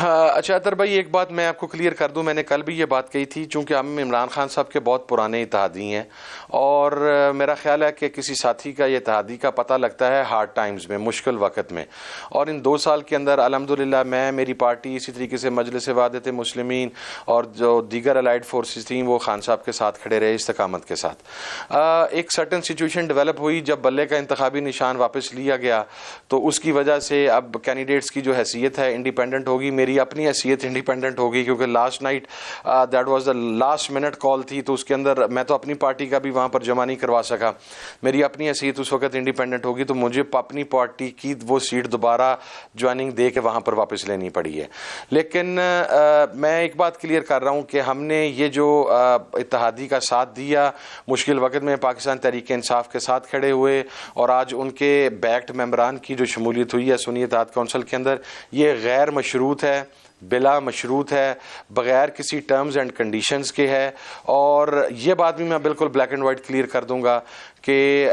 اچھا اطہر بھائی، ایک بات میں آپ کو کلیئر کر دوں، میں نے کل بھی یہ بات کہی تھی، چونکہ ہم عمران خان صاحب کے بہت پرانے اتحادی ہیں، اور میرا خیال ہے کہ کسی ساتھی کا یہ اتحادی کا پتہ لگتا ہے ہارڈ ٹائمز میں، مشکل وقت میں، اور ان 2 سال کے اندر الحمدللہ میں، میری پارٹی، اسی طریقے سے مجلس وحدت مسلمین اور جو دیگر الائڈ فورسز تھیں وہ خان صاحب کے ساتھ کھڑے رہے استقامت کے ساتھ۔ ایک سرٹن سچویشن ڈیولپ ہوئی جب بلے کا انتخابی نشان واپس لیا گیا، تو اس کی وجہ سے اب کینڈیڈیٹس کی جو حیثیت ہے انڈیپینڈنٹ ہوگی، میری اپنی حیثیت انڈیپینڈنٹ ہوگی، کیونکہ last night that was the last minute call تھی، تو اس کے اندر میں تو اپنی پارٹی کا بھی وہاں پر جمع نہیں کروا سکا، میری اپنی حیثیت اس وقت انڈیپینڈنٹ ہوگی، تو مجھے اپنی پارٹی کی وہ سیٹ دوبارہ جوائننگ دے کے وہاں پر واپس لینی پڑی ہے۔ لیکن میں ایک بات کلیئر کر رہا ہوں کہ ہم نے یہ جو اتحادی کا ساتھ دیا، مشکل وقت میں پاکستان تحریک انصاف کے ساتھ کھڑے ہوئے، اور آج ان کے بیکڈ ممبران کی جو شمولیت ہوئی ہے سنی اتحاد کونسل کے اندر، یہ غیر مشروط ہے، بلا مشروط ہے، بغیر کسی ٹرمز اینڈ کنڈیشنز کے ہے، اور یہ بات بھی میں بالکل بلیک اینڈ وائٹ کلیئر کر دوں گا کہ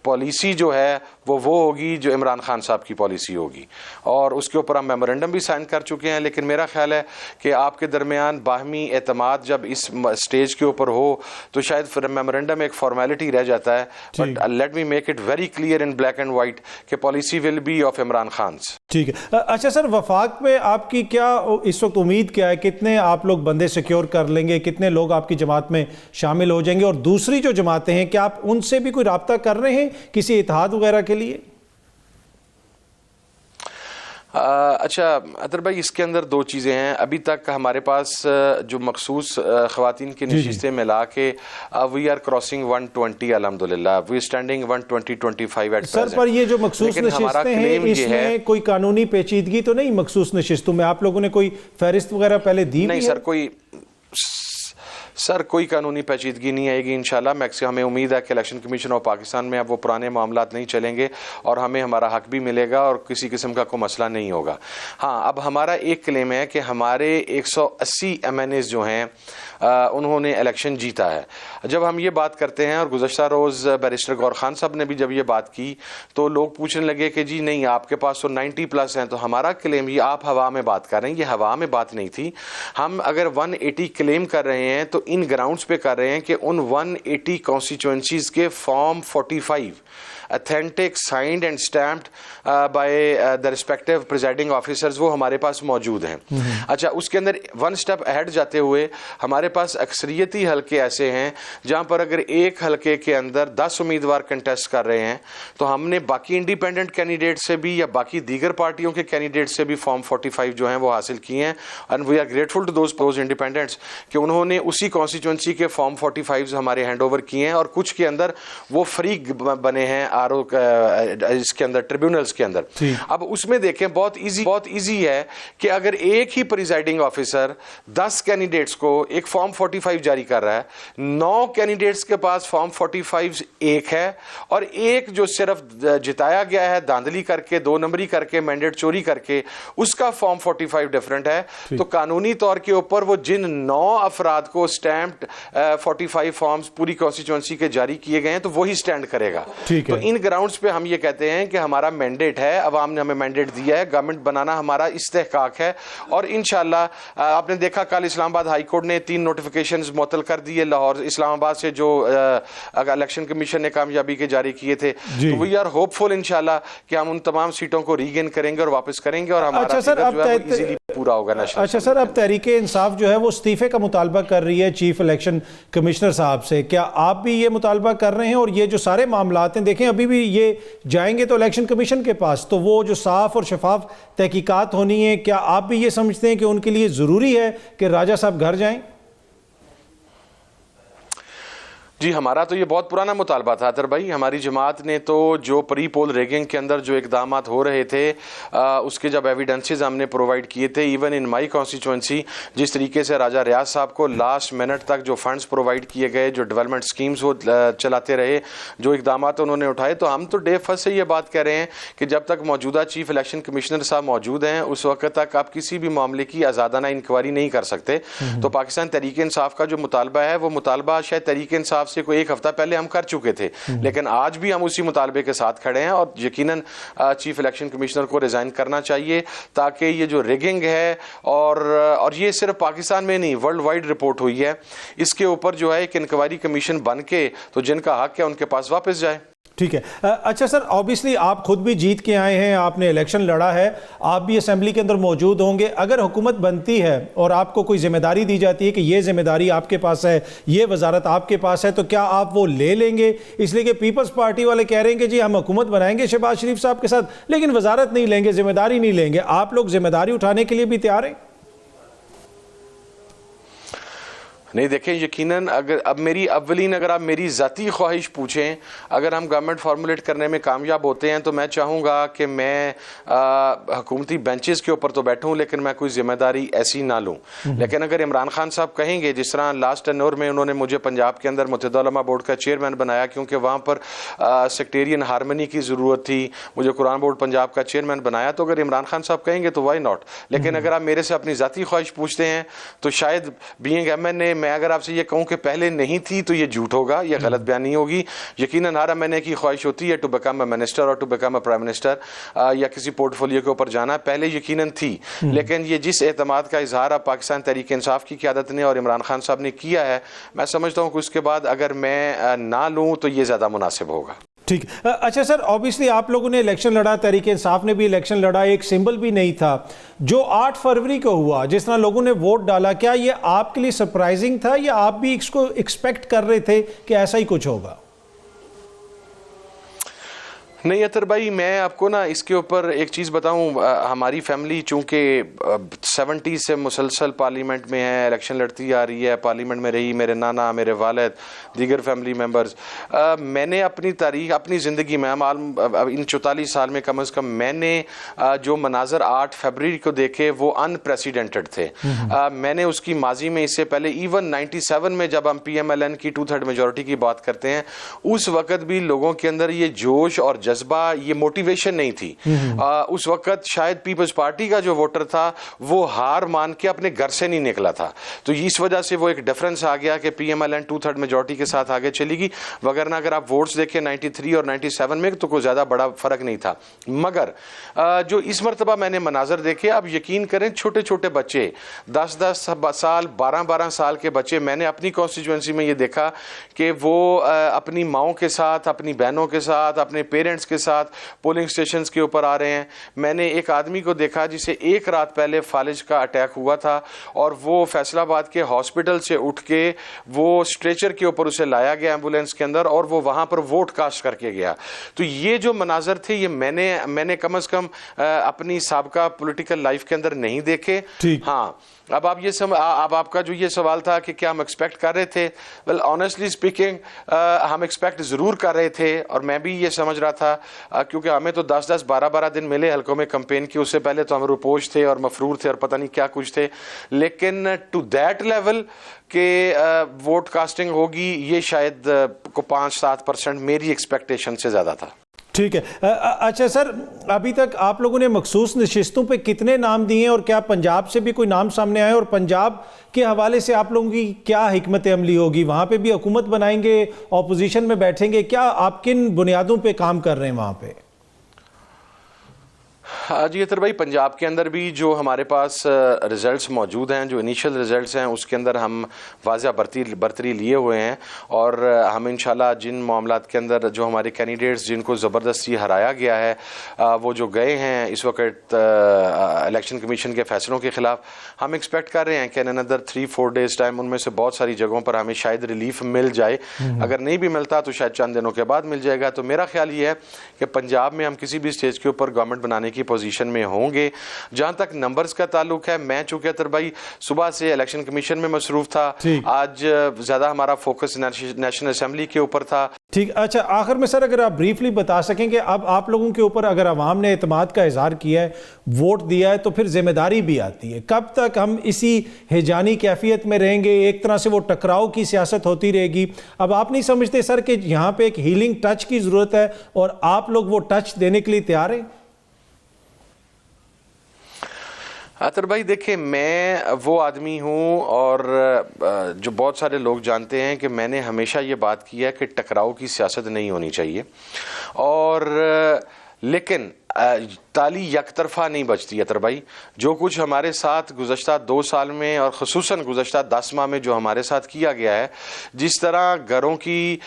پالیسی جو ہے وہ ہوگی جو عمران خان صاحب کی پالیسی ہوگی، اور اس کے اوپر ہم میمورنڈم بھی سائن کر چکے ہیں۔ لیکن میرا خیال ہے کہ آپ کے درمیان باہمی اعتماد جب اس سٹیج کے اوپر ہو تو شاید میمورنڈم ایک فارمیلٹی رہ جاتا ہے، but let me make it very clear in black and white کہ policy will be of Imran Khan. ٹھیک ہے۔ اچھا سر، وفاق میں آپ کی کیا اس وقت امید کیا ہے؟ کتنے آپ لوگ بندے سیکیور کر لیں گے؟ کتنے لوگ آپ کی جماعت میں شامل ہو جائیں گے؟ اور دوسری جو جماعتیں ہیں، کیا آپ ان سے بھی کوئی رابطہ کر رہے ہیں کسی اتحاد وغیرہ کے لیے؟ اچھا اطہر بھائی، اس کے اندر 2 چیزیں ہیں۔ ابھی تک ہمارے پاس جو مخصوص خواتین کی نشستیں ملا کے وی آر کراسنگ 120 الحمدللہ، وی اسٹینڈنگ 120-125 ایٹ سر، پر یہ جو مخصوص نشستیں ہیں اس میں کوئی قانونی پیچیدگی تو نہیں؟ مخصوص نشستوں میں آپ لوگوں نے کوئی فہرست وغیرہ پہلے دی؟ نہیں سر، کوئی قانونی پیچیدگی نہیں آئے گی انشاءاللہ۔ ہمیں امید ہے کہ الیکشن کمیشن آف پاکستان میں اب وہ پرانے معاملات نہیں چلیں گے، اور ہمیں ہمارا حق بھی ملے گا، اور کسی قسم کا کوئی مسئلہ نہیں ہوگا۔ ہاں، اب ہمارا ایک کلیم ہے کہ ہمارے 180 MNAs جو ہیں انہوں نے الیکشن جیتا ہے۔ جب ہم یہ بات کرتے ہیں، اور گزشتہ روز بیرسٹر غور خان صاحب نے بھی جب یہ بات کی تو لوگ پوچھنے لگے کہ جی نہیں، آپ کے پاس تو 90+ ہیں، تو ہمارا کلیم یہ آپ ہوا میں بات کر رہے ہیں، یہ ہوا میں بات نہیں تھی۔ ہم اگر 180 کلیم کر رہے ہیں تو ان گراؤنڈز پہ کر رہے ہیں کہ ان 180 کانسٹیچوئنسیز کے form 45 authentic, signed and stamped by the respective presiding officers وہ ہمارے پاس موجود ہیں۔ اچھا، اس کے اندر 1 step ahead جاتے ہوئے ہمارے پاس اکثریتی حلقے ایسے ہیں جہاں پر اگر ایک حلقے کے اندر 10 امیدوار کنٹیسٹ کر رہے ہیں تو ہم نے باقی انڈیپینڈنٹ کینڈیڈیٹ سے بھی یا باقی دیگر پارٹیوں کے کینڈیڈیٹ سے بھی فارم 45 جو ہیں وہ حاصل کیے ہیں، and we are grateful to those independents کہ انہوں نے اسی کانسٹیچوئنسی کے فارم 45 ہمارے ہینڈ اوور کیے ہیں، اور کچھ کے اندر وہ فریق بنے ہیں اس کے اندر ٹریبیونلز کے اندر۔ اب اس میں دیکھیں بہت ایزی ہے کہ اگر ایک ہی پریزائڈنگ آفیسر 10 کینڈیڈیٹس کو ایک فارم 45 جاری کر رہا ہے، 9 کینڈیڈیٹس کے پاس فارم 45 ایک ہے، اور ایک جو صرف جتایا گیا ہے دھاندلی کر کے، 2 نمبری کر کے، مینڈیٹ چوری کر کے، اس کا فارم 45 ڈیفرنٹ ہے، تو قانونی طور کے اوپر وہ جن 9 افراد کو اسٹیمپڈ 45 فارمز پوری کانسٹیچوئنسی کے جاری کیے گئے ہیں تو وہی اسٹینڈ کرے گا۔ تو ان گراؤنڈز پہ ہم یہ کہتے ہیں کہ ہمارا مینڈیٹ ہے، عوام نے ہمیں مینڈیٹ دیا ہے، گورنمنٹ بنانا ہمارا استحقاق ہے، اور انشاءاللہ آپ نے دیکھا کل اسلام آباد ہائی کورٹ نے 3 نوٹیفیکیشنز معطل کر دیے لاہور اسلام آباد سے جو الیکشن کمیشن نے کامیابی کے جاری کیے تھے، تو وی آر ہوپ فل انشاءاللہ کہ ہم ان تمام سیٹوں کو ری گین کریں گے اور واپس کریں گے، اور ہمارا جو ہے وہ ایزیلی پورا ہوگا نیشنل۔ اچھا سر، اب تحریک انصاف جو ہے وہ استعفے کا مطالبہ کر رہی ہے چیف الیکشن کمشنر صاحب سے، کیا آپ بھی یہ مطالبہ کر رہے ہیں؟ اور یہ جو سارے معاملات ہیں، دیکھیں ابھی بھی یہ جائیں گے تو الیکشن کمیشن کے پاس، تو وہ جو صاف اور شفاف تحقیقات ہونی ہے، کیا آپ بھی یہ سمجھتے ہیں کہ ان کے لیے ضروری ہے کہ راجہ صاحب گھر جائیں؟ جی، ہمارا تو یہ بہت پرانا مطالبہ تھا اطہر بھائی۔ ہماری جماعت نے تو جو پری پول ریگنگ کے اندر جو اقدامات ہو رہے تھے اس کے جب ایویڈنسز ہم نے پرووائڈ کیے تھے، ایون ان مائی کانسٹیچوئنسی، جس طریقے سے راجہ ریاض صاحب کو لاسٹ منٹ تک جو فنڈز پرووائڈ کیے گئے، جو ڈیولپمنٹ سکیمز وہ چلاتے رہے، جو اقدامات انہوں نے اٹھائے، تو ہم تو ڈے فرسٹ سے یہ بات کہہ رہے ہیں کہ جب تک موجودہ چیف الیکشن کمشنر صاحب موجود ہیں اس وقت تک آپ کسی بھی معاملے کی آزادانہ انکوائری نہیں کر سکتے۔ تو پاکستان تحریک انصاف کا جو مطالبہ ہے وہ مطالبہ شاید تحریک انصاف سے کوئی ایک ہفتہ پہلے ہم کر چکے تھے، لیکن آج بھی ہم اسی مطالبے کے ساتھ کھڑے ہیں اور یقیناً چیف الیکشن کمشنر کو ریزائن کرنا چاہیے، تاکہ یہ جو ریگنگ ہے اور یہ صرف پاکستان میں نہیں ورلڈ وائڈ رپورٹ ہوئی ہے، اس کے اوپر جو ہے ایک انکوائری کمیشن بن کے تو جن کا حق ہے ان کے پاس واپس جائے۔ ٹھیک ہے، اچھا سر، آبویسلی آپ خود بھی جیت کے آئے ہیں، آپ نے الیکشن لڑا ہے، آپ بھی اسمبلی کے اندر موجود ہوں گے، اگر حکومت بنتی ہے اور آپ کو کوئی ذمہ داری دی جاتی ہے کہ یہ ذمہ داری آپ کے پاس ہے، یہ وزارت آپ کے پاس ہے، تو کیا آپ وہ لے لیں گے؟ اس لیے کہ پیپلز پارٹی والے کہہ رہے ہیں کہ جی ہم حکومت بنائیں گے شہباز شریف صاحب کے ساتھ، لیکن وزارت نہیں لیں گے، ذمہ داری نہیں لیں گے، آپ لوگ ذمہ داری اٹھانے کے لیے بھی تیار ہیں؟ نہیں دیکھیں، یقیناً اگر آپ میری ذاتی خواہش پوچھیں، اگر ہم گورنمنٹ فارمولیٹ کرنے میں کامیاب ہوتے ہیں تو میں چاہوں گا کہ میں حکومتی بینچز کے اوپر تو بیٹھوں لیکن میں کوئی ذمہ داری ایسی نہ لوں۔ لیکن اگر عمران خان صاحب کہیں گے، جس طرح لاسٹ ٹینور میں انہوں نے مجھے پنجاب کے اندر متحدہ علماء بورڈ کا چیئرمین بنایا کیونکہ وہاں پر سیکٹیرین ہارمنی کی ضرورت تھی، مجھے قرآن بورڈ پنجاب کا چیئرمین بنایا، تو اگر عمران خان صاحب کہیں گے تو وائی ناٹ۔ لیکن اگر آپ میرے سے اپنی ذاتی خواہش پوچھتے ہیں تو شاید بینگ ایم این اے میں اگر آپ سے یہ کہوں کہ پہلے نہیں تھی تو یہ جھوٹ ہوگا، یہ غلط بیانی ہوگی۔ یقیناً ہر ایم این اے کی خواہش ہوتی ہے ٹو بیکم اے منسٹر اور to become a prime minister, یا کسی پورٹ فولیو کے اوپر جانا، پہلے یقیناً تھی، لیکن یہ جس اعتماد کا اظہار اب پاکستان تحریک انصاف کی قیادت نے اور عمران خان صاحب نے کیا ہے، میں سمجھتا ہوں کہ اس کے بعد اگر میں نہ لوں تو یہ زیادہ مناسب ہوگا۔ ٹھیک، اچھا سر، آبویسلی آپ لوگوں نے الیکشن لڑا، تحریک انصاف نے بھی الیکشن لڑا، ایک سمبل بھی نہیں تھا جو 8 فروری کو ہوا، جس طرح لوگوں نے ووٹ ڈالا، کیا یہ آپ کے لیے سرپرائزنگ تھا یا آپ بھی اس کو ایکسپیکٹ کر رہے تھے کہ ایسا ہی کچھ ہوگا؟ نہیں اطہر بھائی، میں آپ کو نا اس کے اوپر ایک چیز بتاؤں، ہماری فیملی چونکہ 70 سے مسلسل پارلیمنٹ میں ہے، الیکشن لڑتی آ رہی ہے، پارلیمنٹ میں رہی، میرے نانا، میرے والد، دیگر فیملی ممبرز، میں نے اپنی تاریخ، اپنی زندگی میں ان 44 سال میں کم از کم میں نے جو مناظر 8 فروری کو دیکھے وہ ان پریسیڈنٹڈ تھے۔ میں نے اس کی ماضی میں اس سے پہلے ایون 97 میں جب ہم پی ایم ایل این کی 2/3 میجورٹی کی بات کرتے ہیں، اس وقت بھی لوگوں کے اندر یہ جوش اور جذبہ، یہ موٹیویشن نہیں تھی۔ اس وقت شاید پیپلز پارٹی کا جو ووٹر تھا وہ ہار مان کے اپنے گھر سے نہیں نکلا تھا، تو اس وجہ سے وہ ایک ڈیفرنس آ گیا کہ P M L N 2/3 majority کے ساتھ آگے چلی گئی، وگرنہ اگر آپ ووٹس دیکھیں 93 اور 97 میں تو کوئی زیادہ بڑا فرق نہیں تھا۔ مگر جو اس مرتبہ میں نے مناظر دیکھے، آپ یقین کریں، چھوٹے چھوٹے بچے، 10 سال 12 سال کے بچے، میں نے اپنی کانسٹیچوئنسی میں یہ دیکھا کہ وہ اپنی ماؤں کے ساتھ، اپنی بہنوں کے ساتھ، اپنے پیرنٹس کے ساتھ پولنگ سٹیشنز کے اوپر آ رہے ہیں۔ میں نے ایک آدمی کو دیکھا جسے ایک رات پہلے فالج کا اٹیک ہوا تھا اور وہ فیصل آباد کے ہاسپٹل سے اٹھ کے وہ اسٹریچر کے اوپر اسے لایا گیا ایمبولینس کے اندر اور وہ وہاں پر ووٹ کاسٹ کر کے گیا۔ تو یہ جو مناظر تھے یہ میں نے کم از کم اپنی سابقہ پولیٹیکل لائف کے اندر نہیں دیکھے۔ ہاں، اب آپ کا جو یہ سوال تھا کہ کیا ہم ایکسپیکٹ کر رہے تھے، ویل آنیسٹلی اسپیکنگ ہم ایکسپیکٹ ضرور کر رہے تھے، اور میں بھی یہ سمجھ رہا تھا کیونکہ ہمیں تو 10 12 دن ملے حلقوں میں کمپین کی، اس سے پہلے تو ہم روپوش تھے اور مفرور تھے اور پتہ نہیں کیا کچھ تھے، لیکن ٹو دیٹ لیول کہ ووٹ کاسٹنگ ہوگی، یہ شاید کو 5-7% میری ایکسپیکٹیشن سے زیادہ تھا۔ ٹھیک ہے، اچھا سر، ابھی تک آپ لوگوں نے مخصوص نشستوں پہ کتنے نام دیے ہیں اور کیا پنجاب سے بھی کوئی نام سامنے آئے، اور پنجاب کے حوالے سے آپ لوگوں کی کیا حکمت عملی ہوگی؟ وہاں پہ بھی حکومت بنائیں گے، اپوزیشن میں بیٹھیں گے، کیا آپ کن بنیادوں پہ کام کر رہے ہیں وہاں پہ؟ جی اطہر بھائی، پنجاب کے اندر بھی جو ہمارے پاس ریزلٹس موجود ہیں، جو انیشل ریزلٹس ہیں، اس کے اندر ہم واضح برتری لیے ہوئے ہیں، اور ہم انشاءاللہ جن معاملات کے اندر جو ہمارے کینڈیڈیٹس جن کو زبردستی ہرایا گیا ہے، وہ جو گئے ہیں اس وقت الیکشن کمیشن کے فیصلوں کے خلاف، ہم ایکسپیکٹ کر رہے ہیں کہ اندر 3-4 ڈیز ٹائم ان میں سے بہت ساری جگہوں پر ہمیں شاید ریلیف مل جائے۔ اگر نہیں بھی ملتا تو شاید چند دنوں کے بعد مل جائے گا۔ تو میرا خیال یہ ہے کہ پنجاب میں ہم کسی بھی سٹیج کے اوپر گورنمنٹ بنانے کی پوزیشن میں ہوں گے۔ جہاں تک نمبرز کا تعلق ہے، میں چونکہ اطہر بھائی صبح سے الیکشن کمیشن میں مصروف تھا، آج زیادہ ہمارا فوکس نیشنل اسمبلی کے اوپر تھا۔ ٹھیک، اچھا آخر میں سر اگر آپ بریفلی بتا سکیں کہ اب آپ لوگوں کے اوپر اگر عوام نے اعتماد کا اظہار کیا ہے، ووٹ دیا ہے، تو پھر ذمہ داری بھی آتی ہے، کب تک ہم اسی ہیجانی کیفیت میں رہیں گے؟ ایک طرح سے وہ ٹکراؤ کی سیاست ہوتی رہے گی۔ اب آپ نہیں سمجھتے سر کہ یہاں پہ ایک ہیلنگ ٹچ کی ضرورت ہے اور آپ لوگ وہ ٹچ دینے کے لیے تیار ہیں؟ عطر بھائی دیکھیں، میں وہ آدمی ہوں اور جو بہت سارے لوگ جانتے ہیں کہ میں نے ہمیشہ یہ بات کی ہے کہ ٹکراؤ کی سیاست نہیں ہونی چاہیے، اور لیکن تالی یک طرفہ نہیں بچتی عطر بھائی. جو کچھ ہمارے ساتھ گزشتہ 2 سال میں اور خصوصاً گزشتہ 10 ماہ میں جو ہمارے ساتھ کیا گیا ہے، جس طرح گھروں کی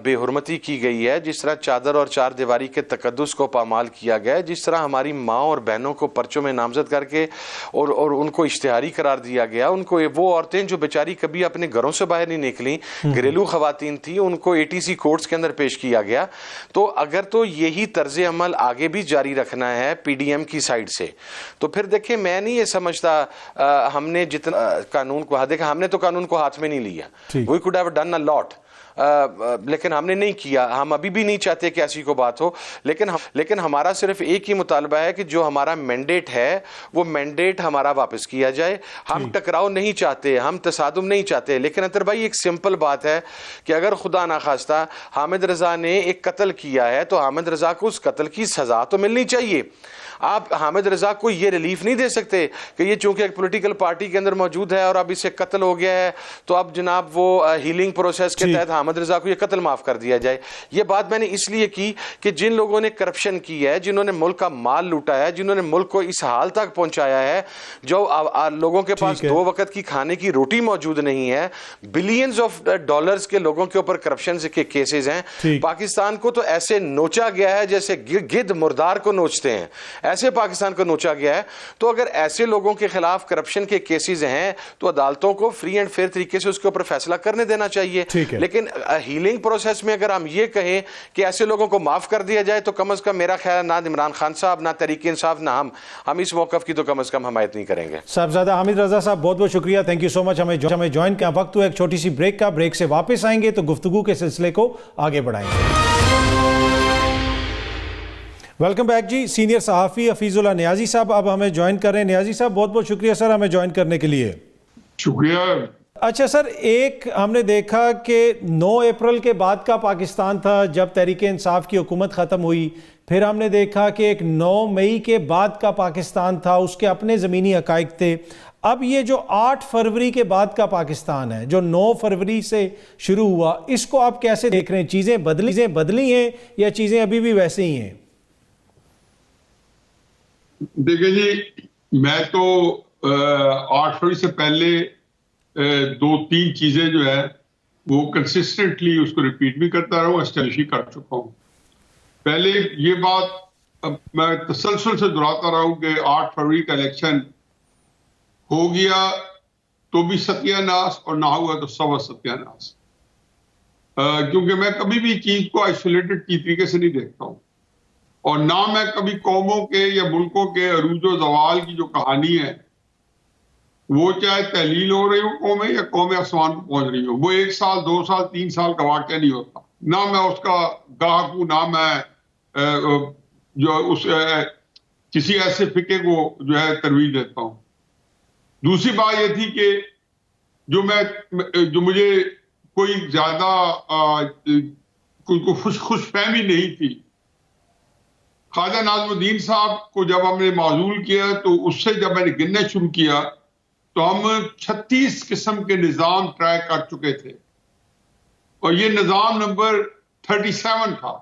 بے حرمتی کی گئی ہے، جس طرح چادر اور چار دیواری کے تقدس کو پامال کیا گیا ہے، جس طرح ہماری ماں اور بہنوں کو پرچوں میں نامزد کر کے اور ان کو اشتہاری قرار دیا گیا، ان کو وہ عورتیں جو بیچاری کبھی اپنے گھروں سے باہر نہیں نکلیں، گھریلو خواتین تھیں، ان کو ATC کورٹس کے اندر پیش کیا گیا. تو اگر تو یہی طرز عمل آگے بھی جاری رکھنا ہے PDM کی سائڈ سے، تو پھر دیکھیں میں نہیں یہ سمجھتا ہم نے جتنا قانون کو دیکھا، ہم نے تو قانون کو ہاتھ میں نہیں لیا. We could have done a lot. لیکن ہم نے نہیں کیا. ہم ابھی بھی نہیں چاہتے کہ ایسی کو بات ہو، لیکن ہمارا صرف ایک ہی مطالبہ ہے کہ جو ہمارا مینڈیٹ ہے وہ مینڈیٹ ہمارا واپس کیا جائے. ہم ٹکراؤ نہیں چاہتے، ہم تصادم نہیں چاہتے. لیکن عطر بھائی ایک سمپل بات ہے کہ اگر خدا نخواستہ حامد رضا نے ایک قتل کیا ہے تو حامد رضا کو اس قتل کی سزا تو ملنی چاہیے. آپ حامد رضا کو یہ ریلیف نہیں دے سکتے کہ یہ چونکہ ایک پولیٹیکل پارٹی کے اندر موجود ہے اور اب اسے قتل ہو گیا ہے تو اب جناب وہ ہیلنگ پروسیس کے تحت حامد رضا کو یہ قتل معاف کر دیا جائے. یہ بات میں نے اس لیے کی کہ جن لوگوں نے کرپشن کی ہے، جنہوں نے ملک کا مال لوٹا ہے، جنہوں نے ملک کو اس حال تک پہنچایا ہے، جو لوگوں کے پاس 2 وقت کی کھانے کی روٹی موجود نہیں ہے، بلینز آف ڈالرز کے لوگوں کے اوپر کرپشن کے کیسز ہیں. پاکستان کو تو ایسے نوچا گیا ہے جیسے گدھ مردار کو نوچتے ہیں، ایسے پاکستان کو نوچا گیا ہے. تو اگر ایسے لوگوں کے خلاف کرپشن کے کیسز ہیں تو عدالتوں کو فری اینڈ فیئر طریقے سے اس کے اوپر فیصلہ کرنے دینا چاہیے. لیکن ہیلنگ پروسیس میں اگر ہم یہ کہیں کہ ایسے لوگوں کو معاف کر دیا جائے تو کم از کم میرا خیال نہ عمران خان صاحب، نہ تحریک انصاف، نہ ہم اس موقف کی تو کم از کم حمایت نہیں کریں گے. صاحبزادہ حامد رضا صاحب بہت بہت شکریہ، تھینک یو سو مچ. ہمیں جوائن کا وقت ہوا ایک چھوٹی سی بریک کا. بریک سے واپس آئیں گے تو گفتگو کے سلسلے کو آگے بڑھائیں گے. ویلکم بیک جی. سینئر صحافی حفیظ اللہ نیازی صاحب اب ہمیں جوائن کر رہے ہیں. نیازی صاحب بہت بہت شکریہ سر ہمیں جوائن کرنے کے لیے. شکریہ. اچھا سر، ایک ہم نے دیکھا کہ 9 اپریل کے بعد کا پاکستان تھا جب تحریک انصاف کی حکومت ختم ہوئی. پھر ہم نے دیکھا کہ ایک 9 مئی کے بعد کا پاکستان تھا، اس کے اپنے زمینی حقائق تھے. اب یہ جو 8 فروری کے بعد کا پاکستان ہے جو 9 فروری سے شروع ہوا، اس کو آپ کیسے دیکھ رہے ہیں؟ چیزیں بدلی ہیں یا چیزیں ابھی بھی ویسے ہی ہیں؟ دیکھیں جی، میں تو 8 فروری سے پہلے 2-3 چیزیں جو ہے وہ کنسسٹنٹلی اس کو ریپیٹ بھی کرتا رہا ہوں، اسٹیبلش کر چکا ہوں. پہلے یہ بات میں تسلسل سے دہراتا رہا ہوں کہ 8 فروری کا الیکشن ہو گیا تو بھی ستیہ ناس اور نہ ہوا تو سوا ستیہ ناس. کیونکہ میں کبھی بھی چیز کو آئسولیٹڈ کی طریقے سے نہیں دیکھتا ہوں، اور نہ میں کبھی قوموں کے یا ملکوں کے عروج و زوال کی جو کہانی ہے وہ چاہے تحلیل ہو رہی ہو قومیں یا قومیں آسمان پہ پہنچ رہی ہو، وہ 1 سال 2 سال 3 سال کا واقعہ نہیں ہوتا. نہ میں اس کا گاہک ہوں، نہ میں جو اس کسی ایسے فقہ کو جو ہے ترویج دیتا ہوں. دوسری بات یہ تھی کہ جو مجھے کوئی زیادہ خوش فہمی نہیں تھی. خواجہ ناظم الدین صاحب کو جب ہم نے معزول کیا تو اس سے جب میں نے گننا شروع کیا تو ہم 36 قسم کے نظام ٹرائی کر چکے تھے، اور یہ نظام نمبر 37 تھا.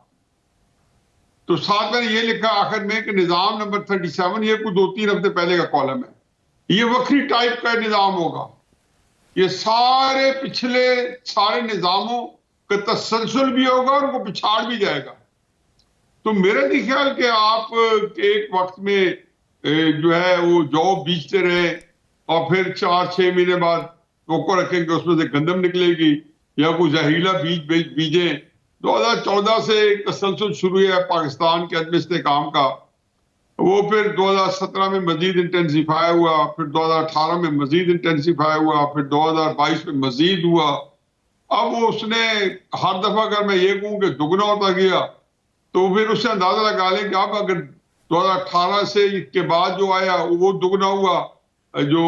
تو ساتھ میں نے یہ لکھا آخر میں کہ نظام نمبر 37 یہ کوئی 2-3 ہفتے پہلے کا کالم ہے، یہ وکری ٹائپ کا نظام ہوگا. یہ سارے پچھلے سارے نظاموں کا تسلسل بھی ہوگا اور ان کو پچھاڑ بھی جائے گا. تو میرا نہیں خیال کہ آپ ایک وقت میں جو ہے وہ جو بیچتے رہے اور پھر 4-6 مہینے بعد ٹوکو رکھیں کہ اس میں سے گندم نکلے گی یا کوئی زہریلا بیج بیجیں. 2014 سے ایک تسلسل شروع ہے پاکستان کے عدم استحکام کا، وہ پھر 2017 میں مزید انٹینسیفائی ہوا، پھر 2018 میں مزید انٹینسیفائی ہوا، پھر 2022 میں مزید ہوا. اب اس نے ہر دفعہ اگر میں یہ کہوں کہ دگنا ہوتا گیا تو پھر اس سے اندازہ لگا لیں کہ اب اگر 2018 سے کے بعد جو آیا وہ دگنا ہوا، جو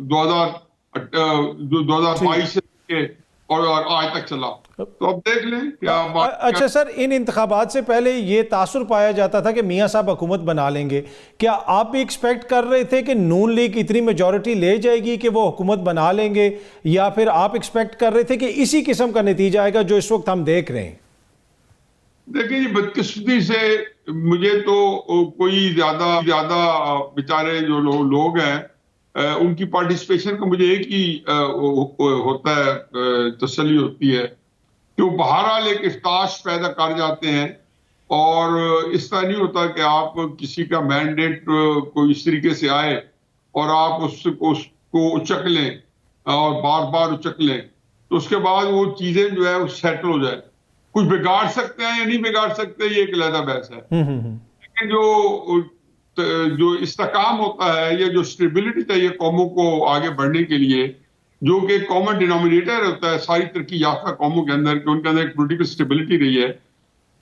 2022 سے اور آج تک چلا. تو اب دیکھ لیں کیا. اچھا سر، ان انتخابات سے پہلے یہ تاثر پایا جاتا تھا کہ میاں صاحب حکومت بنا لیں گے. کیا آپ بھی ایکسپیکٹ کر رہے تھے کہ نون لیگ اتنی میجورٹی لے جائے گی کہ وہ حکومت بنا لیں گے، یا پھر آپ ایکسپیکٹ کر رہے تھے کہ اسی قسم کا نتیجہ آئے گا جو اس وقت ہم دیکھ رہے ہیں؟ دیکھیں جی، بدقسمتی سے مجھے تو کوئی زیادہ بیچارے جو لوگ ہیں ان کی پارٹیسپیشن کا مجھے ایک ہی ہوتا ہے، تسلی ہوتی ہے کہ وہ بہرحال ایک احتجاج پیدا کر جاتے ہیں. اور اس طرح نہیں ہوتا کہ آپ کسی کا مینڈیٹ کوئی اس طریقے سے آئے اور آپ اس کو اچک لیں اور بار بار اچک لیں تو اس کے بعد وہ چیزیں جو ہے وہ سیٹل ہو جائے. کچھ بگاڑ سکتے ہیں یا نہیں بگاڑ سکتے، یہ ایک علیحدہ بحث ہے. لیکن جو استحکام ہوتا ہے یا جو اسٹیبلٹی چاہیے قوموں کو آگے بڑھنے کے لیے، جو کہ کامن ڈینومینیٹر ہوتا ہے ساری ترقی یافتہ قوموں کے اندر، کہ ان کے اندر ایک پولیٹیکل اسٹیبلٹی رہی ہے،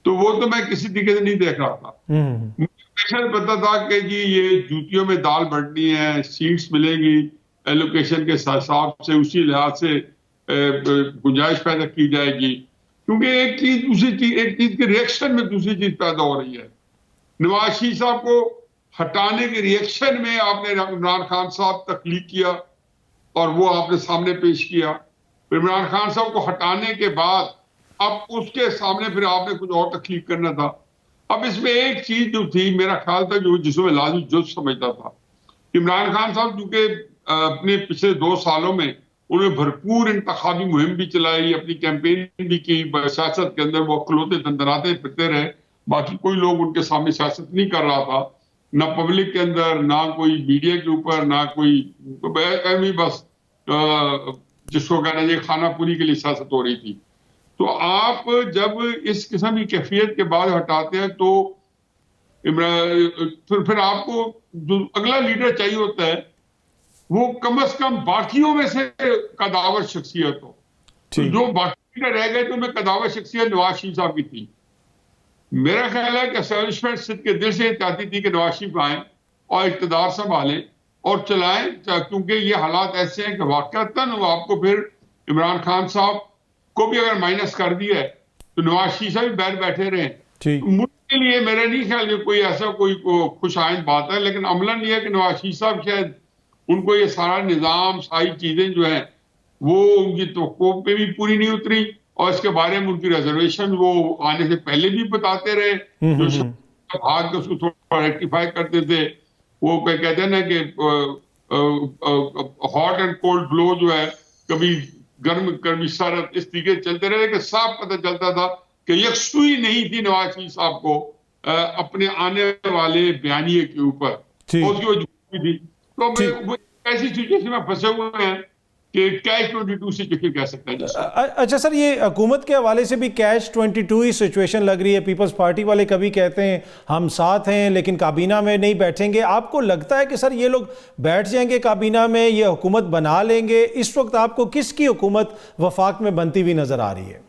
تو وہ تو میں کسی طریقے سے نہیں دیکھ رہا تھا. مجھے پتا تھا کہ جی یہ جوتیوں میں دال بڑھنی ہے، سیٹس ملیں گی ایلوکیشن کے حساب سے، اسی لحاظ سے گنجائش پیدا کی جائے گی، کیونکہ ایک چیز دوسری چیز، ایک چیز کے ریئیکشن میں دوسری چیز پیدا ہو رہی ہے. نواز شریف صاحب کو ہٹانے کے ریئیکشن میں آپ نے عمران خان صاحب تخلیق کیا اور وہ آپ نے سامنے پیش کیا. پھر عمران خان صاحب کو ہٹانے کے بعد اب اس کے سامنے پھر آپ نے کچھ اور تخلیق کرنا تھا. اب اس میں ایک چیز جو تھی میرا خیال تھا جو جس میں لازمی جز سمجھتا تھا، عمران خان صاحب چونکہ اپنے پچھلے 2 سالوں میں انہوں نے بھرپور انتخابی مہم بھی چلائی، اپنی کیمپین بھی کی، سیاست کے اندر وہ اکلوتے دندناتے پھرتے رہے، باقی کوئی لوگ ان کے سامنے سیاست نہیں کر رہا تھا، نہ پبلک کے اندر، نہ کوئی میڈیا کے اوپر، نہ کوئی بس جس کو کہنا یہ خانہ پوری کے لیے سیاست ہو رہی تھی. تو آپ جب اس قسم کی کیفیت کے بعد ہٹاتے ہیں تو پھر آپ کو جو اگلا لیڈر چاہیے ہوتا ہے وہ کم از کم باقیوں میں سے قداور شخصیت ہو. جو باقی رہ گئے تو میں قداور شخصیت نواز شریف صاحب کی تھی. میرا خیال ہے کہ اسٹیبلشمنٹ صدق کے دل سے چاہتی تھی کہ نواز شریف آئیں اور اقتدار سنبھالیں اور چلائیں، کیونکہ یہ حالات ایسے ہیں کہ واقعتاً وہ آپ کو پھر عمران خان صاحب کو بھی اگر مائنس کر دیا ہے تو نواز شریف صاحب بھی بیٹھے رہے. ملک کے لیے میرا نہیں خیال یہ کوئی ایسا کوئی خوش آئند بات ہے، لیکن عملاً یہ ہے کہ نواز شریف صاحب شاید ان کو یہ سارا نظام، ساری چیزیں جو ہیں وہ ان کی توقع پہ بھی پوری نہیں اتری، اور اس کے بارے میں ان کی ریزرویشن وہ آنے سے پہلے بھی بتاتے رہے، جو بھاگ کے اس کو تھوڑا ریکٹیفائی کرتے تھے. وہ کہتے ہیں نا کہ ہاٹ اینڈ کولڈ بلو جو ہے، کبھی گرم کبھی سرد، اس طریقے چلتے رہے کہ صاف پتہ چلتا تھا کہ یکسوئی نہیں تھی نواز شریف صاحب کو اپنے آنے والے بیانیے کے اوپر، اس کی وجہ تھی. تو وہ ایسی سچویشن میں پھنسے ہوئے ہیں کہ کیش 22 سچویشن کہہ سکتا ہے. اچھا سر، یہ حکومت کے حوالے سے بھی کیش 22 ہی سچویشن لگ رہی ہے. پیپلز پارٹی والے کبھی کہتے ہیں ہم ساتھ ہیں لیکن کابینہ میں نہیں بیٹھیں گے. آپ کو لگتا ہے کہ سر یہ لوگ بیٹھ جائیں گے کابینہ میں، یہ حکومت بنا لیں گے؟ اس وقت آپ کو کس کی حکومت وفاق میں بنتی ہوئی نظر آ رہی ہے؟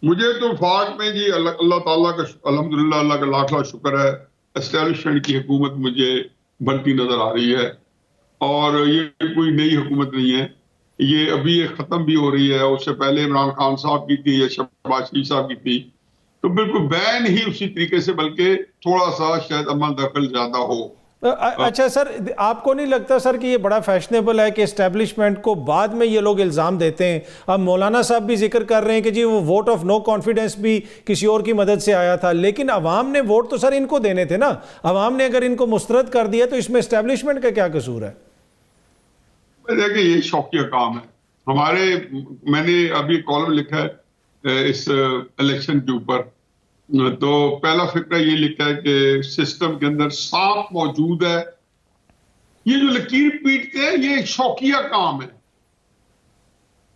مجھے تو وفاق میں جی اللہ تعالیٰ کا الحمدللہ، اللہ کا لاکھ لاکھ شکر ہے، اسٹیبلشمنٹ کی حکومت مجھے بنتی نظر آ رہی ہے. اور یہ کوئی نئی حکومت نہیں ہے، یہ ابھی ختم بھی ہو رہی ہے. اس سے پہلے عمران خان صاحب کی تھی یا شہباز شریف صاحب کی تھی، تو بالکل بین ہی اسی طریقے سے، بلکہ تھوڑا سا شاید عمل دخل زیادہ ہو. اچھا سر، آپ کو نہیں لگتا سر کہ یہ بڑا فیشنیبل ہے کہ اسٹیبلشمنٹ کو بعد میں یہ لوگ الزام دیتے ہیں؟ اب مولانا صاحب بھی ذکر کر رہے ہیں کہ جی وہ ووٹ آف نو کانفیڈنس بھی کسی اور کی مدد سے آیا تھا، لیکن عوام نے ووٹ تو سر ان کو دینے تھے نا. عوام نے اگر ان کو مسترد کر دیا تو اس میں اسٹیبلشمنٹ کا کیا قصور ہے؟ دیکھیں یہ شوقیہ کام ہے ہمارے. میں نے ابھی کالم لکھا ہے اس الیکشن کے اوپر، تو پہلا فکرہ یہ لکھا ہے کہ سسٹم کے اندر سانپ موجود ہے. یہ جو لکیر پیٹتے ہیں یہ ایک شوقیہ کام ہے.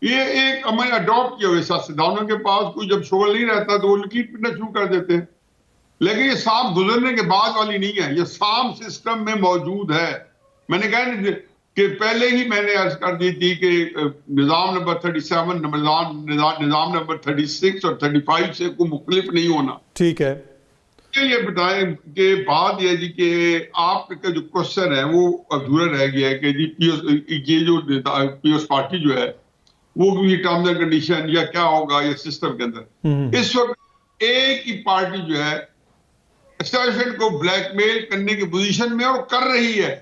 یہ ایک عمل اڈاپٹ کیا ہوئے سیاستدانوں کے پاس کوئی جب شغل نہیں رہتا تو وہ لکیر پیٹنا شروع کر دیتے ہیں. لیکن یہ سانپ گزرنے کے بعد والی نہیں ہے، یہ سانپ سسٹم میں موجود ہے. میں نے کہا کہ پہلے ہی میں نے عرض کر دی تھی کہ نظام نمبر 37، نظام نمبر 36 اور 35 سے کوئی مختلف نہیں ہونا. ٹھیک ہے. یہ بتائیں کہ بات یہ جی کہ آپ کا جو کوشچن ہے وہ ادھورا رہ گیا ہے کہ جی یہ جو پیپلز پارٹی جو ہے وہ بھی ٹرمز اینڈ کنڈیشن یا کیا ہوگا یہ سسٹم کے اندر. اس وقت ایک ہی پارٹی جو ہے اسٹیبلشمنٹ کو بلیک میل کرنے کی پوزیشن میں اور کر رہی ہے.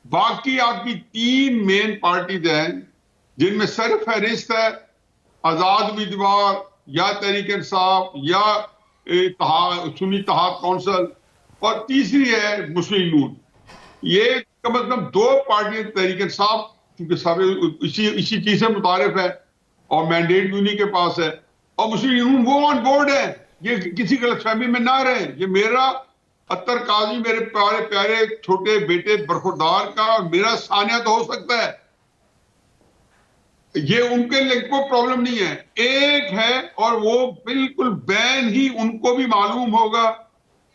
باقی آپ کی 3 مین پارٹیز ہیں جن میں سر فہرست ہے آزاد امیدوار یا تحریک انصاف یا سنی اتحاد کونسل اور تیسری ہے مسلم نون. یہ کم از کم 2 پارٹیاں تحریک انصاف کیونکہ سب اسی چیز سے متعارف ہے اور مینڈیٹ بھی انہیں کے پاس ہے, اور مسلم نون وہ آن بورڈ ہے. یہ کسی غلط فہمی میں نہ رہے, یہ میرا اطہر قاضی میرے پیارے پیارے چھوٹے بیٹے برخوردار کا اور میرا ثانیہ تو ہو سکتا ہے, یہ ان کے لیے کوئی پرابلم نہیں ہے. ایک ہے اور وہ بالکل بین ہی ان کو بھی معلوم ہوگا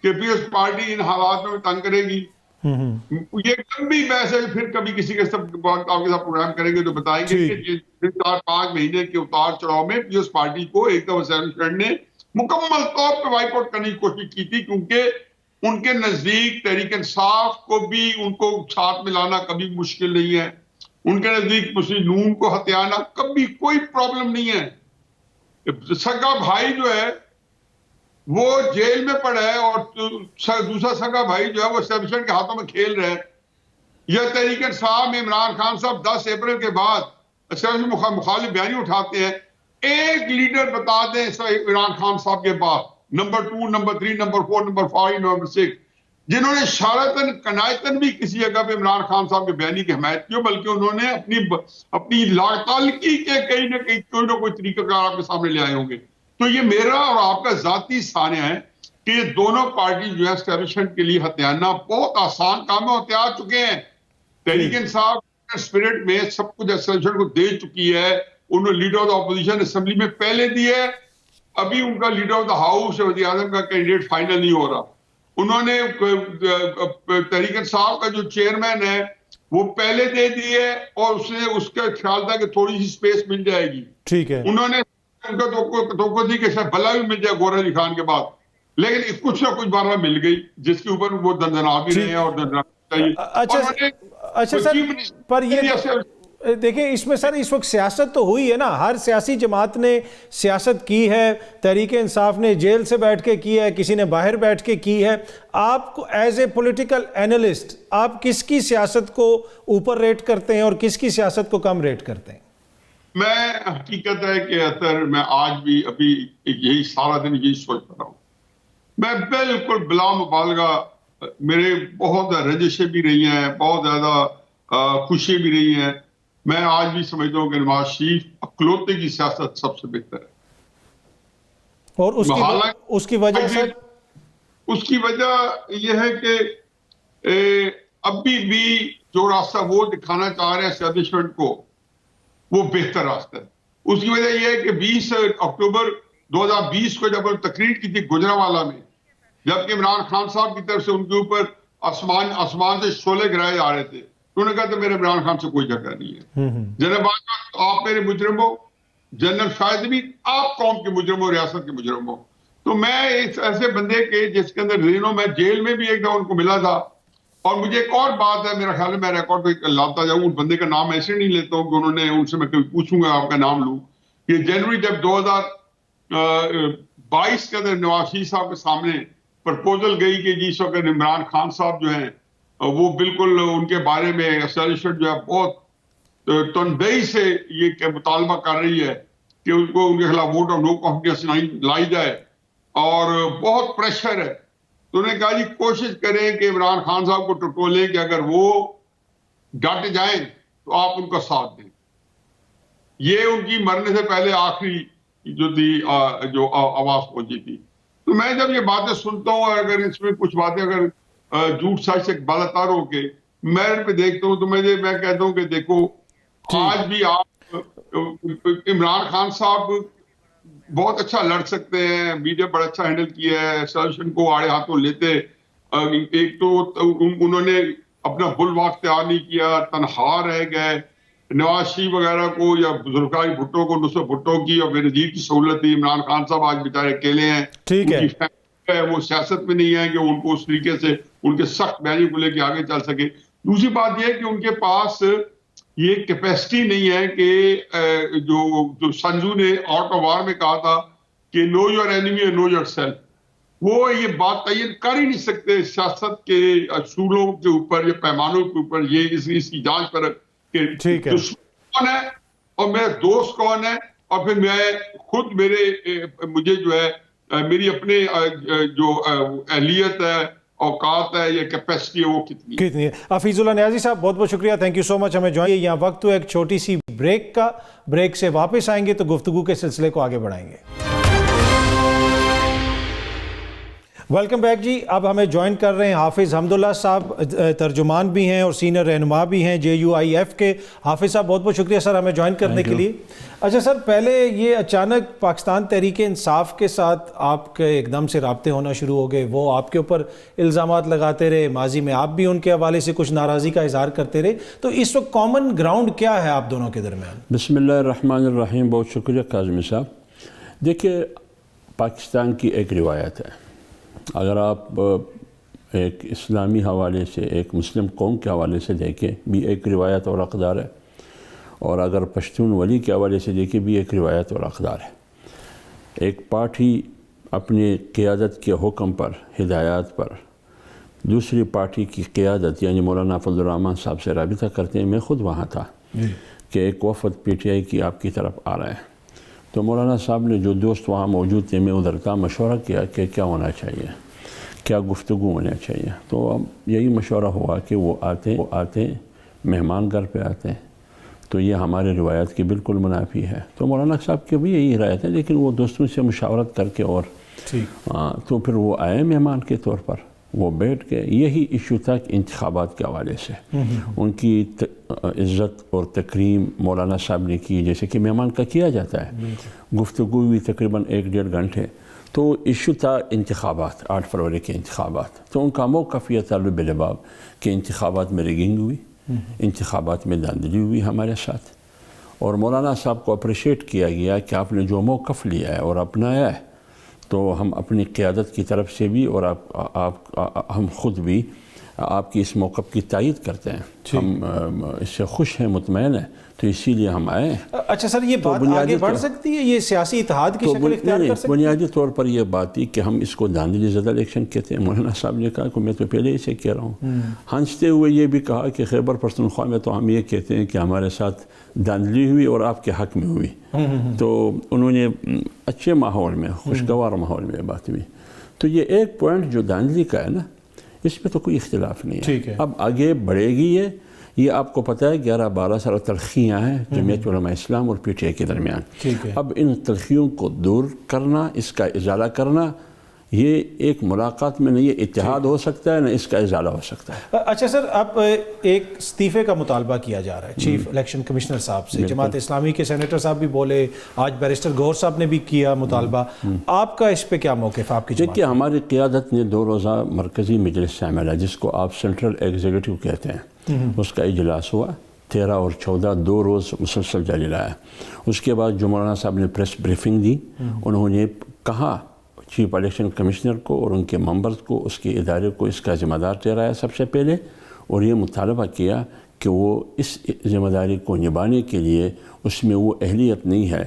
کہ پیپلز پارٹی ان حالات میں تنگ کرے گی. یہ لمبی بحث ہے, پھر کبھی کسی کے ساتھ آپ کے ساتھ پروگرام کریں گے تو بتائیں گے کہ 4-5 مہینے کے اتار چڑھاؤ میں پیپلز پارٹی کو ایک دم اسٹیبلشمنٹ نے مکمل طور پہ وائپ آؤٹ کرنے کی کوشش کی تھی, کیونکہ ان کے نزدیک تحریک انصاف کو بھی ان کو ساتھ میں لانا کبھی مشکل نہیں ہے, ان کے نزدیک مسلم نون کو ہتھیانا کبھی کوئی پرابلم نہیں ہے. سگا بھائی جو ہے وہ جیل میں پڑا ہے اور دوسرا سگا بھائی جو ہے وہ اسٹیبلشمنٹ کے ہاتھوں میں کھیل رہا ہے. یہ تحریک انصاف میں عمران خان صاحب 10 اپریل کے بعد اسٹیبلشمنٹ مخالف بیانی اٹھاتے ہیں. ایک لیڈر بتا دیں عمران خان صاحب کے بعد number 2, number 3, number 4, number 5, number 6 جنہوں نے اشارتاً کنایتاً بھی کسی جگہ پہ عمران خان صاحب کے بیانی کی حمایت کی, بلکہ انہوں نے اپنی لاطالقی کے کہیں نہ کہیں کوئی نہ کوئی طریقہ کار آپ کے سامنے لے آئے ہوں گے. تو یہ میرا اور آپ کا ذاتی ثانیہ ہے کہ یہ دونوں پارٹی جو ہے اسٹیبلشمنٹ کے لیے ہتھیانا بہت آسان کام ہے, ہتھیار چکے ہیں. تحریک انصاف اسپرٹ میں سب کچھ اسٹیبلشمنٹ کو دے چکی ہے. انہوں نے leader of the opposition assembly میں پہلے دی ہے, ابھی ان کا لیڈر آف دا ہاؤس وزیر اعظم کا کینڈیڈیٹ فائنل نہیں ہو رہا. انہوں نے تحریک انصاف کا جو چیئرمین ہے وہ پہلے دے دی ہے اور اس کا خیال تھا کہ تھوڑی سی سپیس مل جائے گی. ٹھیک ہے, انہوں نے ان کا توقع دی کہ شاید بھلا بھی مل جائے گور علی خان کے بعد, لیکن کچھ نہ کچھ بارہ مل گئی جس کے اوپر وہ دندنا بھی رہے ہیں اور دندنا چاہیے. اچھا سر, پر یہ دیکھیں اس میں سر اس وقت سیاست تو ہوئی ہے نا, ہر سیاسی جماعت نے سیاست کی ہے, تحریک انصاف نے جیل سے بیٹھ کے کی ہے, کسی نے باہر بیٹھ کے کی ہے. آپ کو ایز اے پولیٹیکل اینالسٹ آپ کس کی سیاست کو اوپر ریٹ کرتے ہیں اور کس کی سیاست کو کم ریٹ کرتے ہیں؟ میں حقیقت ہے کہ اطہر میں آج بھی ابھی یہی سارا دن یہی سوچ رہا ہوں. میں بالکل بلا مبالغہ, میرے بہت رنجشیں بھی رہی ہیں, بہت زیادہ خوشی بھی رہی ہیں. میں آج بھی سمجھتا ہوں کہ نواز شریف اکلوتے کی سیاست سب سے بہتر ہے. اور اس کی وجہ سر, اس کی وجہ یہ ہے کہ ابھی بھی جو راستہ وہ دکھانا چاہ رہے ہیں اسٹیبلشمنٹ کو وہ بہتر راستہ ہے. اس کی وجہ یہ ہے کہ 20 اکتوبر 2020 کو جب تقریر کی تھی گجرانوالہ میں, جبکہ عمران خان صاحب کی طرف سے ان کے اوپر آسمان سے شعلے گرائے جا رہے تھے, انہوں نے کہا کہ میرے عمران خان سے کوئی جگہ نہیں ہے. جنرل باجوہ آپ میرے مجرم ہو, جنرل شاہد بھی آپ قوم کے مجرم ہو, ریاست کے مجرم ہو. تو میں ایک ایسے بندے کے جس کے اندر ذہنوں میں جیل میں بھی ایک دفعہ ان کو ملا تھا. اور مجھے ایک اور بات ہے, میرا خیال ہے میں ریکارڈ پہ لاتا جاؤں, ان بندے کا نام ایسے نہیں لیتا ہوں کہ انہوں نے ان سے میں کبھی پوچھوں گا آپ کا نام لوں. یہ جنوری جب 2022 کے اندر نواز شریف صاحب کے سامنے پرپوزل گئی کہ جس وقت عمران خان صاحب جو ہیں وہ بالکل ان کے بارے میں اسٹیبلشمنٹ جو ہے بہت تندئی سے یہ مطالبہ کر رہی ہے کہ ان کو ان کے خلاف ووٹ آف نو کانفیڈنس لائی جائے اور بہت پریشر ہے. تو انہوں نے کہا جی کوشش کریں کہ عمران خان صاحب کو ٹٹولیں کہ اگر وہ ڈٹ جائیں تو آپ ان کا ساتھ دیں. یہ ان کی مرنے سے پہلے آخری جو تھی جو آواز پہنچی تھی. تو میں جب یہ باتیں سنتا ہوں اور اگر اس میں کچھ باتیں اگر جھوٹ سچ سے بالاتار ہو کے میں پہ دیکھتا ہوں تو میں کہتا ہوں کہ دیکھو آج بھی آپ عمران خان صاحب بہت اچھا لڑ سکتے ہیں, میڈیا بڑا اچھا ہینڈل کیا ہے, اسٹیبلشمنٹ کو آڑے ہاتھوں لیتے. ایک تو انہوں نے اپنا بلواک تیار نہیں کیا, تنہا رہ گئے. نواز شریف وغیرہ کو یا ذوالفقار بھٹو کو, نصرت بھٹو کی اور بینظیر کی سہولت تھی. عمران خان صاحب آج بیچارے اکیلے ہیں, ٹھیک ہے, وہ سیاست میں نہیں ہے کہ ان کو اس طریقے سے ان کے سخت بیانی کو لے کے آگے چل سکے. دوسری بات یہ ہے کہ ان کے پاس یہ کیپیسٹی نہیں ہے کہ جو سنجو نے آرٹ آف وار میں کہا تھا کہ نو یور اینیمی اور نو یور سیلف، وہ یہ بات تعین کر ہی نہیں سکتے سیاست کے اصولوں کے اوپر یا پیمانوں کے اوپر، یہ اس کی جانچ پر کہ دشمن کون ہے اور میرا دوست کون ہے، اور پھر میں خود مجھے جو ہے میری اپنے جو اہلیت ہے، اوقات ہے یا کیپیسٹی ہے وہ کتنی ہے۔ حفیظ اللہ نیازی صاحب بہت بہت شکریہ، تھینک یو سو مچ ہمیں جوائن۔ یہاں وقت تو ایک چھوٹی سی بریک کا، بریک سے واپس آئیں گے تو گفتگو کے سلسلے کو آگے بڑھائیں گے۔ ویلکم بیک جی، اب ہمیں جوائن کر رہے ہیں حافظ حمداللہ صاحب، ترجمان بھی ہیں اور سینئر رہنما بھی ہیں JUIF کے۔ حافظ صاحب بہت بہت شکریہ سر ہمیں جوائن کرنے کے لیے۔ اچھا سر، پہلے یہ اچانک پاکستان تحریک انصاف کے ساتھ آپ کے ایک دم سے رابطے ہونا شروع ہو گئے، وہ آپ کے اوپر الزامات لگاتے رہے، ماضی میں آپ بھی ان کے حوالے سے کچھ ناراضی کا اظہار کرتے رہے، تو اس وقت کامن گراؤنڈ کیا ہے آپ دونوں کے درمیان؟ بسم اللہ الرحمن الرحیم، بہت شکریہ کاظمی صاحب۔ دیکھیے، پاکستان کی ایک روایت ہے، اگر آپ ایک اسلامی حوالے سے، ایک مسلم قوم کے حوالے سے دیکھیں بھی ایک روایت اور اقدار ہے، اور اگر پشتون ولی کے حوالے سے دیکھیں بھی ایک روایت اور اقدار ہے۔ ایک پارٹی اپنی قیادت کے حکم پر، ہدایات پر دوسری پارٹی کی قیادت یعنی مولانا فضل الرحمان صاحب سے رابطہ کرتے ہیں۔ میں خود وہاں تھا کہ ایک وفد PTI کی آپ کی طرف آ رہا ہے، تو مولانا صاحب نے جو دوست وہاں موجود تھے، میں ادھر تھا، مشورہ کیا کہ کیا ہونا چاہیے، کیا گفتگو ہونا چاہیے۔ تو اب یہی مشورہ ہوا کہ وہ آتے مہمان گھر پہ آتے، تو یہ ہمارے روایت کی بالکل منافی ہے۔ تو مولانا صاحب کی بھی یہی رائے ہے، لیکن وہ دوستوں سے مشاورت کر کے اور تو پھر وہ آئے مہمان کے طور پر، وہ بیٹھ کے یہی ایشو تھا انتخابات کے حوالے سے ان کی عزت اور تکریم مولانا صاحب نے کی، جیسے کہ مہمان کا کیا جاتا ہے۔ گفتگو ہوئی تقریباً 1-1.5 گھنٹے، تو ایشو تھا انتخابات، 8 فروری کے انتخابات۔ تو ان کا موقف یہ تھا لباب کہ انتخابات میں ریگنگ ہوئی، انتخابات میں دھاندلی ہوئی ہمارے ساتھ، اور مولانا صاحب کو اپریشیٹ کیا گیا کہ آپ نے جو موقف لیا ہے اور اپنایا ہے، تو ہم اپنی قیادت کی طرف سے بھی اور ہم خود بھی آپ کی اس موقف کی تائید کرتے ہیں، ہم اس سے خوش ہیں، مطمئن ہیں، تو اسی لیے ہم آئے ہیں۔ اچھا سر، یہ بات آگے بڑھ سکتی ہے، یہ سیاسی اتحاد کی شکل اختیار کر سکتی ہے؟ بنیادی طور پر یہ بات تھی کہ ہم اس کو دھاندلی زدہ الیکشن کہتے ہیں۔ مولانا صاحب نے کہا کہ میں تو پہلے ہی سے کہہ رہا ہوں، ہنستے ہوئے یہ بھی کہا کہ خیبر پختونخوا میں تو ہم یہ کہتے ہیں کہ ہمارے ساتھ دھاندلی ہوئی اور آپ کے حق میں ہوئی۔ تو انہوں نے اچھے ماحول میں، خوشگوار ماحول میں بات ہوئی۔ تو یہ ایک پوائنٹ جو دھاندلی کا ہے نا، اس پہ تو کوئی اختلاف نہیں ہے۔ اب آگے بڑھے گی یہ آپ کو پتہ ہے 11-12 سال تلخیاں ہیں جمعیت علماء اسلام اور PTI کے درمیان۔ اب ان تلخیوں کو دور کرنا، اس کا ازالہ کرنا، یہ ایک ملاقات میں نہ یہ اتحاد ہو سکتا ہے نہ اس کا ازالہ ہو سکتا ہے۔ اچھا سر، اب ایک استعفے کا مطالبہ کیا جا رہا ہے چیف الیکشن کمشنر صاحب سے، جماعت اسلامی کے سینیٹر صاحب بھی بولے، آج بیرسٹر گور صاحب نے بھی کیا مطالبہ، آپ کا اس پہ کیا موقف ہے آپ کی جماعت؟ دیکھیے، ہماری قیادت نے 2 روزہ مرکزی مجلس عاملہ جس کو آپ سینٹرل ایگزیکٹو کہتے ہیں، اس کا اجلاس ہوا 13 اور 14، 2 روز مسلسل جاری رہا۔ اس کے بعد جو مولانا صاحب نے پریس بریفنگ دی، انہوں نے کہا چیف الیکشن کمشنر کو اور ان کے ممبرز کو، اس کے ادارے کو اس کا ذمہ دار ٹھہرایا سب سے پہلے، اور یہ مطالبہ کیا کہ وہ اس ذمہ داری کو نبھانے کے لیے اس میں وہ اہلیت نہیں ہے،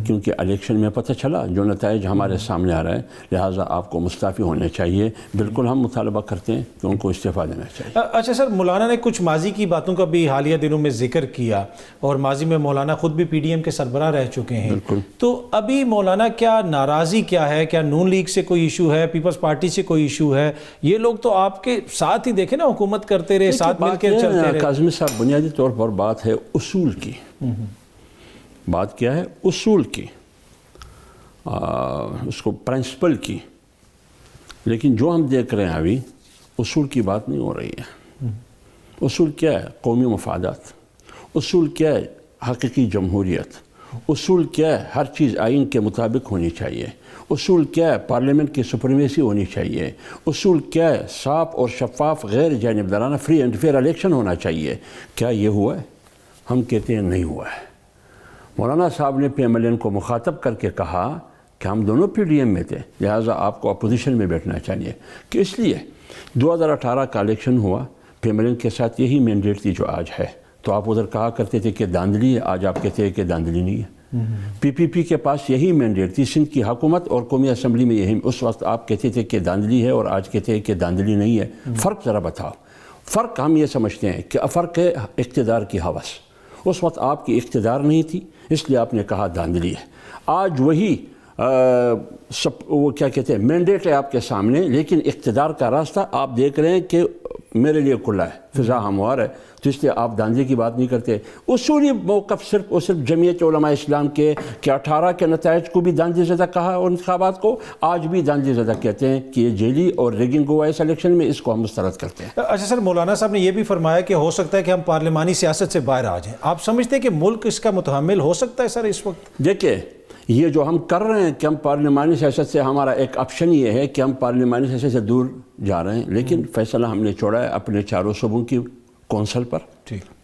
کیونکہ الیکشن میں پتہ چلا جو نتائج ہمارے سامنے آ رہے ہیں، لہٰذا آپ کو مستعفی ہونے چاہیے۔ بالکل ہم مطالبہ کرتے ہیں کہ ان کو استعفیٰ دینا چاہیے۔ اچھا سر، مولانا نے کچھ ماضی کی باتوں کا بھی حالیہ دنوں میں ذکر کیا، اور ماضی میں مولانا خود بھی PDM کے سربراہ رہ چکے ہیں، تو ابھی مولانا کیا ناراضی کیا ہے؟ کیا نون لیگ سے کوئی ایشو ہے، پیپلز پارٹی سے کوئی ایشو ہے؟ یہ لوگ تو آپ کے ساتھ ہی دیکھیں نا، حکومت کرتے رہے، ساتھ مل کے چلتے رہے۔ کاظمی صاحب، بنیادی طور پر بات ہے اصول کی۔ بات کیا ہے؟ اصول کی، اس کو پرنسپل کی۔ لیکن جو ہم دیکھ رہے ہیں ابھی، اصول کی بات نہیں ہو رہی ہے۔ اصول کیا ہے؟ قومی مفادات۔ اصول کیا ہے؟ حقیقی جمہوریت۔ اصول کیا ہے؟ ہر چیز آئین کے مطابق ہونی چاہیے۔ اصول کیا ہے؟ پارلیمنٹ کی سپریمیسی ہونی چاہیے۔ اصول کیا ہے؟ صاف اور شفاف، غیر جانبدارانہ، فری اینڈ فیئر الیکشن ہونا چاہیے۔ کیا یہ ہوا ہے؟ ہم کہتے ہیں نہیں ہوا ہے۔ مولانا صاحب نے PMLN کو مخاطب کر کے کہا کہ ہم دونوں PDM میں تھے، لہٰذا آپ کو اپوزیشن میں بیٹھنا چاہیے، کہ اس لیے 2018 کا الیکشن ہوا، PMLN کے ساتھ یہی مینڈیٹ تھی جو آج ہے، تو آپ ادھر کہا کرتے تھے کہ داندلی ہے، آج آپ کہتے ہیں کہ داندلی نہیں ہے۔ پی پی پی کے پاس یہی مینڈیٹ تھی، سندھ کی حکومت اور قومی اسمبلی میں یہی، اس وقت آپ کہتے تھے کہ داندلی ہے اور آج کہتے ہیں کہ داندلی نہیں ہے۔ فرق ذرا بتاؤ۔ فرق ہم یہ سمجھتے ہیں کہ فرق ہے اقتدار کی ہوس۔ اس وقت آپ کی اقتدار نہیں تھی، اس لیے آپ نے کہا داندلی ہے۔ آج وہی وہ کیا کہتے ہیں مینڈیٹ ہے آپ کے سامنے، لیکن اقتدار کا راستہ آپ دیکھ رہے ہیں کہ میرے لیے کھلا ہے، فضا ہموار ہے، تو اس لیے آپ داندلی کی بات نہیں کرتے۔ اصولی موقف صرف اور صرف جمعیت علماء اسلام کے کہ 18 کے نتائج کو بھی داندلی زدہ کہا اور انتخابات کو آج بھی داندلی زدہ کہتے ہیں کہ یہ جیلی اور ریگنگ ہوا اس الیکشن میں، اس کو ہم مسترد کرتے ہیں۔ اچھا سر، مولانا صاحب نے یہ بھی فرمایا کہ ہو سکتا ہے کہ ہم پارلیمانی سیاست سے باہر آ جائیں، آپ سمجھتے ہیں کہ ملک اس کا متحمل ہو سکتا ہے سر اس وقت؟ دیکھیں یہ جو ہم کر رہے ہیں کہ ہم پارلیمانی سیاست سے، ہمارا ایک آپشن یہ ہے کہ ہم پارلیمانی سیاست سے دور جا رہے ہیں، لیکن فیصلہ ہم نے چھوڑا ہے اپنے چاروں صوبوں کی کونسل پر،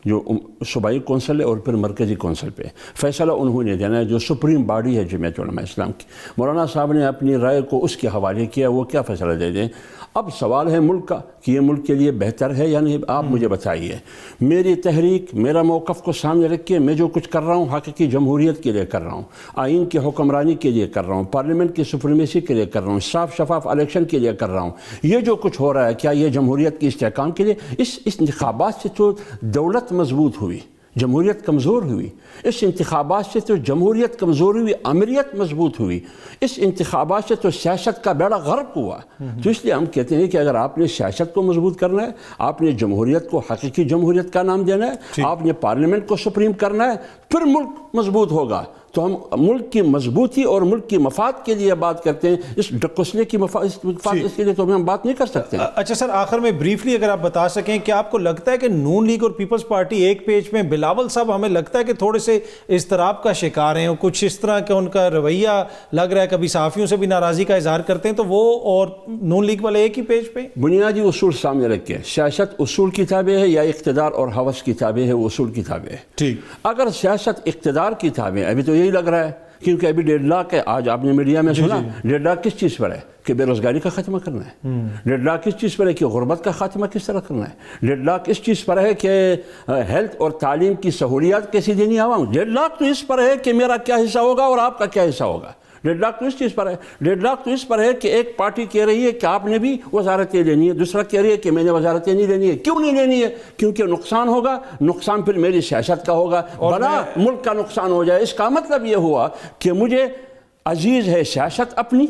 جو صوبائی کونسل ہے اور پھر مرکزی کونسل پہ فیصلہ انہوں نے دینا ہے، جو سپریم باڈی ہے جمعیت علماء اسلام کی۔ مولانا صاحب نے اپنی رائے کو اس کے حوالے کیا، وہ کیا فیصلہ دے دیں۔ اب سوال ہے ملک کا کہ یہ ملک کے لیے بہتر ہے یا نہیں، آپ مجھے بتائیے۔ میری تحریک، میرا موقف کو سامنے رکھ کے میں جو کچھ کر رہا ہوں حقیقی جمہوریت کے لیے کر رہا ہوں، آئین کی حکمرانی کے لیے کر رہا ہوں، پارلیمنٹ کی سپریمیسی کے لیے کر رہا ہوں، صاف شفاف الیکشن کے لیے کر رہا ہوں۔ یہ جو کچھ ہو رہا ہے کیا یہ جمہوریت کی استحکام کے لیے؟ اس انتخابات سے تو دولت مضبوط ہوئی، جمہوریت کمزور ہوئی۔ اس انتخابات سے تو جمہوریت کمزور ہوئی، امریت مضبوط ہوئی۔ اس انتخابات سے تو سیاست کا بیڑا غرق ہوا۔ تو اس لیے ہم کہتے ہیں کہ اگر آپ نے سیاست کو مضبوط کرنا ہے، آپ نے جمہوریت کو حقیقی جمہوریت کا نام دینا ہے، آپ نے پارلیمنٹ کو سپریم کرنا ہے، پھر ملک مضبوط ہوگا۔ تو ہم ملک کی مضبوطی اور ملک کی مفاد کے لیے بات کرتے ہیں، اس ڈکوسلے کی مفاد اس کے لیے تو ہم بات نہیں کر سکتے۔ اچھا سر، آخر میں بریفلی اگر آپ بتا سکیں کہ آپ کو لگتا ہے کہ نون لیگ اور پیپلز پارٹی ایک پیج میں، بلاول صاحب ہمیں لگتا ہے کہ تھوڑے سے اضطراب کا شکار ہیں، کچھ اس طرح کا ان کا رویہ لگ رہا ہے، کبھی صحافیوں سے بھی ناراضی کا اظہار کرتے ہیں، تو وہ اور نون لیگ والے ایک ہی پیج پہ؟ بنیادی اصول سامنے رکھ کے، سیاست اصول کی تابع ہے یا اقتدار اور ہوس کی تابع ہے؟ وہ اصول کی تابع ہے۔ ٹھیک، اگر سیاست اقتدار کی تابع ہے، ابھی تو یہی لگ رہا ہے کیونکہ ابھی 1.5 لاکھ ہے، آج آپ نے میڈیا میں سنا 1.5 لاکھ کس چیز پر ہے؟ کہ بے روزگاری کا خاتمہ کرنا ہے۔ 1.5 لاکھ کس چیز پر ہے؟ کہ غربت کا خاتمہ کس طرح کرنا ہے۔ 1.5 لاکھ اس چیز پر ہے کہ ہیلتھ اور تعلیم کی سہولیات کیسی دینی عوام۔ 1.5 لاکھ تو اس پر ہے کہ میرا کیا حصہ ہوگا اور آپ کا کیا حصہ ہوگا۔ 1.5 لاکھ تو اس چیز پر ہے۔ 1.5 لاکھ تو اس پر ہے کہ ایک پارٹی کہہ رہی ہے کہ آپ نے بھی وزارتیں لینی ہے، دوسرا کہہ رہی ہے کہ میں نے وزارتیں نہیں لینی ہے۔ کیوں نہیں لینی ہے؟ کیونکہ نقصان ہوگا، نقصان پھر میری سیاست کا ہوگا، بڑا ملک کا نقصان ہو جائے۔ اس کا مطلب یہ ہوا کہ مجھے عزیز ہے سیاست اپنی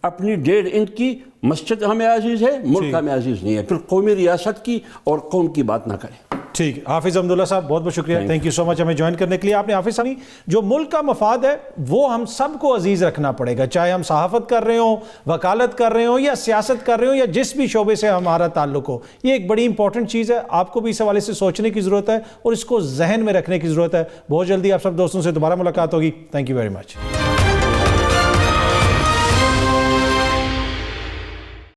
1.5 انچ کی مسجد ہمیں عزیز ہے، ملک ہمیں عزیز نہیں ہے، پھر قومی ریاست کی اور قوم کی بات نہ کریں۔ ٹھیک، حافظ حمداللہ صاحب بہت بہت شکریہ، تھینک یو سو مچ ہمیں جوائن کرنے کے لیے۔ آپ نے حافظ صاحب، جو ملک کا مفاد ہے وہ ہم سب کو عزیز رکھنا پڑے گا، چاہے ہم صحافت کر رہے ہوں، وکالت کر رہے ہوں یا سیاست کر رہے ہوں یا جس بھی شعبے سے ہمارا تعلق ہو۔ یہ ایک بڑی امپورٹنٹ چیز ہے، آپ کو بھی اس حوالے سے سوچنے کی ضرورت ہے اور اس کو ذہن میں رکھنے کی ضرورت ہے۔ بہت جلدی آپ سب دوستوں سے دوبارہ ملاقات ہوگی۔ Thank you very much.